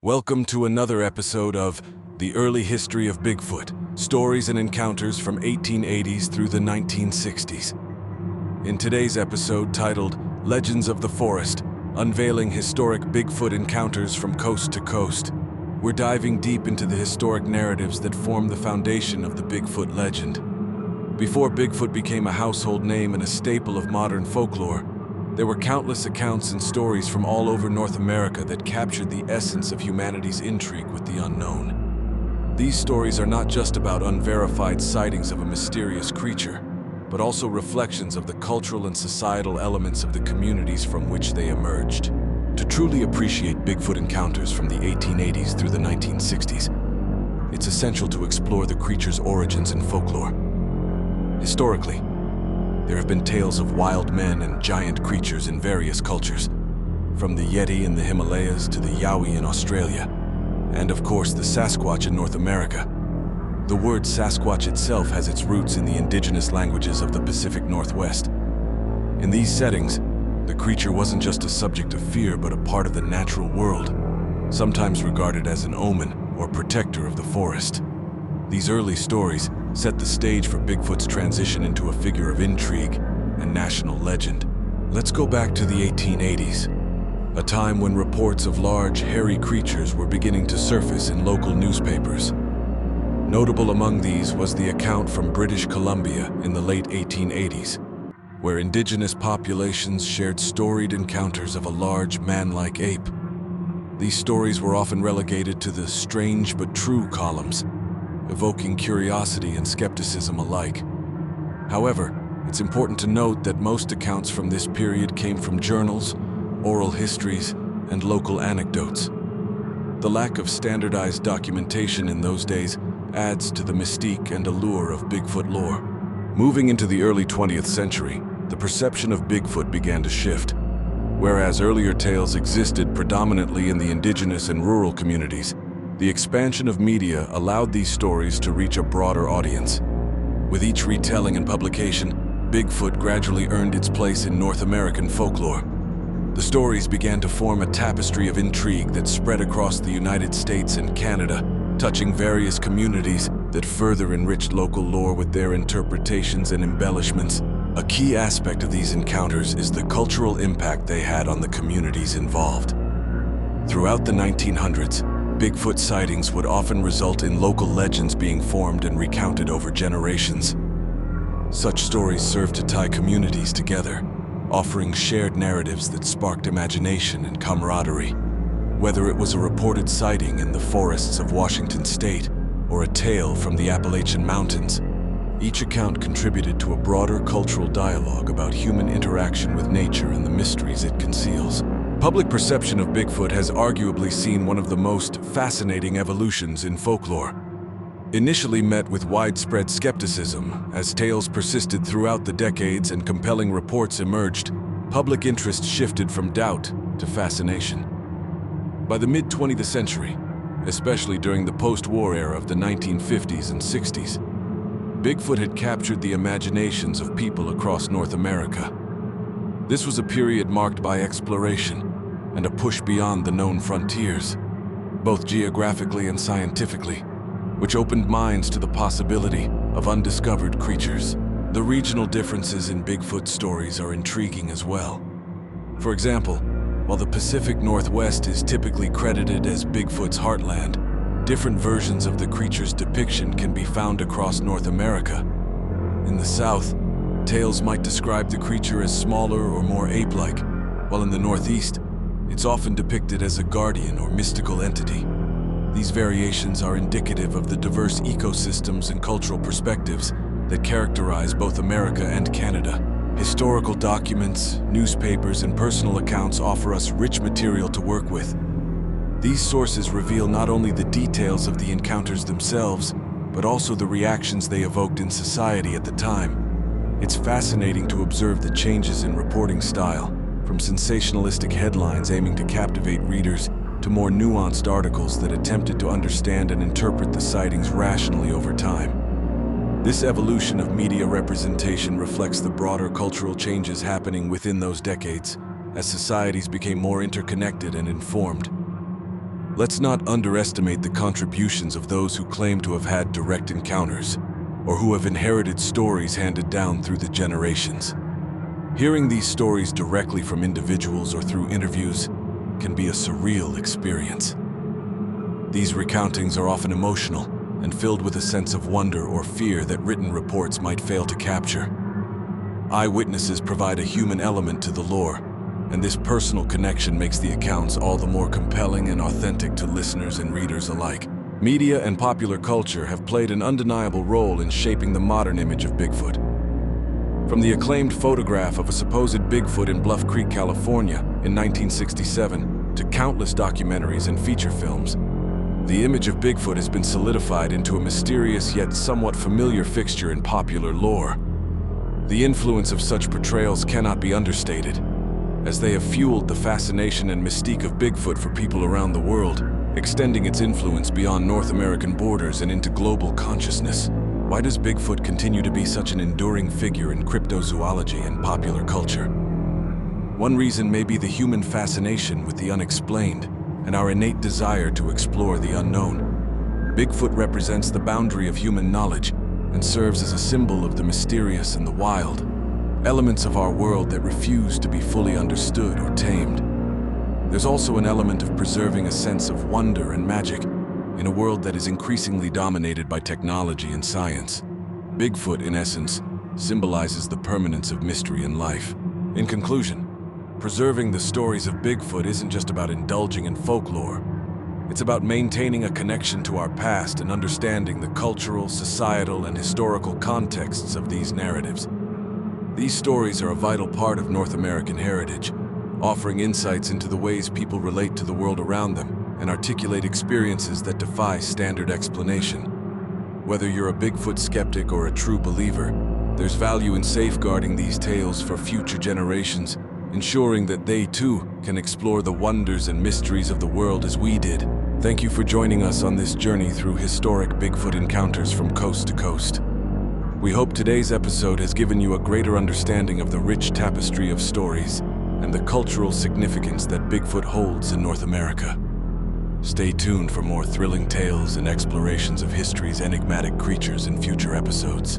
Welcome to another episode of The Early History of Bigfoot, Stories and Encounters from 1880s through the 1960s. In today's episode titled Legends of the Forest, Unveiling Historic Bigfoot Encounters from Coast to Coast, we're diving deep into the historic narratives that form the foundation of the Bigfoot legend. Before Bigfoot became a household name and a staple of modern folklore, there were countless accounts and stories from all over North America that captured the essence of humanity's intrigue with the unknown. These stories are not just about unverified sightings of a mysterious creature, but also reflections of the cultural and societal elements of the communities from which they emerged. To truly appreciate Bigfoot encounters from the 1880s through the 1960s, it's essential to explore the creature's origins and folklore. Historically, there have been tales of wild men and giant creatures in various cultures, from the Yeti in the Himalayas to the Yowie in Australia, and of course the Sasquatch in North America. The word Sasquatch itself has its roots in the indigenous languages of the Pacific Northwest. In these settings, the creature wasn't just a subject of fear but a part of the natural world, sometimes regarded as an omen or protector of the forest. These early stories set the stage for Bigfoot's transition into a figure of intrigue and national legend. Let's go back to the 1880s, a time when reports of large, hairy creatures were beginning to surface in local newspapers. Notable among these was the account from British Columbia in the late 1880s, where indigenous populations shared storied encounters of a large, man-like ape. These stories were often relegated to the strange but true columns, evoking curiosity and skepticism alike. However, it's important to note that most accounts from this period came from journals, oral histories, and local anecdotes. The lack of standardized documentation in those days adds to the mystique and allure of Bigfoot lore. Moving into the early 20th century, the perception of Bigfoot began to shift. Whereas earlier tales existed predominantly in the indigenous and rural communities, the expansion of media allowed these stories to reach a broader audience. With each retelling and publication, Bigfoot gradually earned its place in North American folklore. The stories began to form a tapestry of intrigue that spread across the United States and Canada, touching various communities that further enriched local lore with their interpretations and embellishments. A key aspect of these encounters is the cultural impact they had on the communities involved. Throughout the 1900s, Bigfoot sightings would often result in local legends being formed and recounted over generations. Such stories served to tie communities together, offering shared narratives that sparked imagination and camaraderie. Whether it was a reported sighting in the forests of Washington State or a tale from the Appalachian Mountains, each account contributed to a broader cultural dialogue about human interaction with nature and the mysteries it conceals. Public perception of Bigfoot has arguably seen one of the most fascinating evolutions in folklore. Initially met with widespread skepticism, as tales persisted throughout the decades and compelling reports emerged, public interest shifted from doubt to fascination. By the mid-20th century, especially during the post-war era of the 1950s and 60s, Bigfoot had captured the imaginations of people across North America. This was a period marked by exploration and a push beyond the known frontiers, both geographically and scientifically, which opened minds to the possibility of undiscovered creatures. The regional differences in Bigfoot stories are intriguing as well. For example, while the Pacific Northwest is typically credited as Bigfoot's heartland, different versions of the creature's depiction can be found across North America. In the South, tales might describe the creature as smaller or more ape-like, while in the Northeast, it's often depicted as a guardian or mystical entity. These variations are indicative of the diverse ecosystems and cultural perspectives that characterize both America and Canada. Historical documents, newspapers, and personal accounts offer us rich material to work with. These sources reveal not only the details of the encounters themselves, but also the reactions they evoked in society at the time. It's fascinating to observe the changes in reporting style, from sensationalistic headlines aiming to captivate readers to more nuanced articles that attempted to understand and interpret the sightings rationally over time. This evolution of media representation reflects the broader cultural changes happening within those decades, as societies became more interconnected and informed. Let's not underestimate the contributions of those who claim to have had direct encounters, or who have inherited stories handed down through the generations. Hearing these stories directly from individuals or through interviews can be a surreal experience. These recountings are often emotional and filled with a sense of wonder or fear that written reports might fail to capture. Eyewitnesses provide a human element to the lore, and this personal connection makes the accounts all the more compelling and authentic to listeners and readers alike. Media and popular culture have played an undeniable role in shaping the modern image of Bigfoot. From the acclaimed photograph of a supposed Bigfoot in Bluff Creek, California in 1967 to countless documentaries and feature films, the image of Bigfoot has been solidified into a mysterious yet somewhat familiar fixture in popular lore. The influence of such portrayals cannot be understated, as they have fueled the fascination and mystique of Bigfoot for people around the world, extending its influence beyond North American borders and into global consciousness. Why does Bigfoot continue to be such an enduring figure in cryptozoology and popular culture? One reason may be the human fascination with the unexplained and our innate desire to explore the unknown. Bigfoot represents the boundary of human knowledge and serves as a symbol of the mysterious and the wild, elements of our world that refuse to be fully understood or tamed. There's also an element of preserving a sense of wonder and magic in a world that is increasingly dominated by technology and science. Bigfoot, in essence, symbolizes the permanence of mystery in life. In conclusion, preserving the stories of Bigfoot isn't just about indulging in folklore. It's about maintaining a connection to our past and understanding the cultural, societal, and historical contexts of these narratives. These stories are a vital part of North American heritage, offering insights into the ways people relate to the world around them and articulate experiences that defy standard explanation. Whether you're a Bigfoot skeptic or a true believer, there's value in safeguarding these tales for future generations, ensuring that they too can explore the wonders and mysteries of the world as we did. Thank you for joining us on this journey through historic Bigfoot encounters from coast to coast. We hope today's episode has given you a greater understanding of the rich tapestry of stories and the cultural significance that Bigfoot holds in North America. Stay tuned for more thrilling tales and explorations of history's enigmatic creatures in future episodes.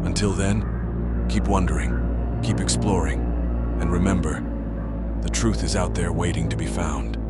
Until then, keep wondering, keep exploring, and remember, the truth is out there waiting to be found.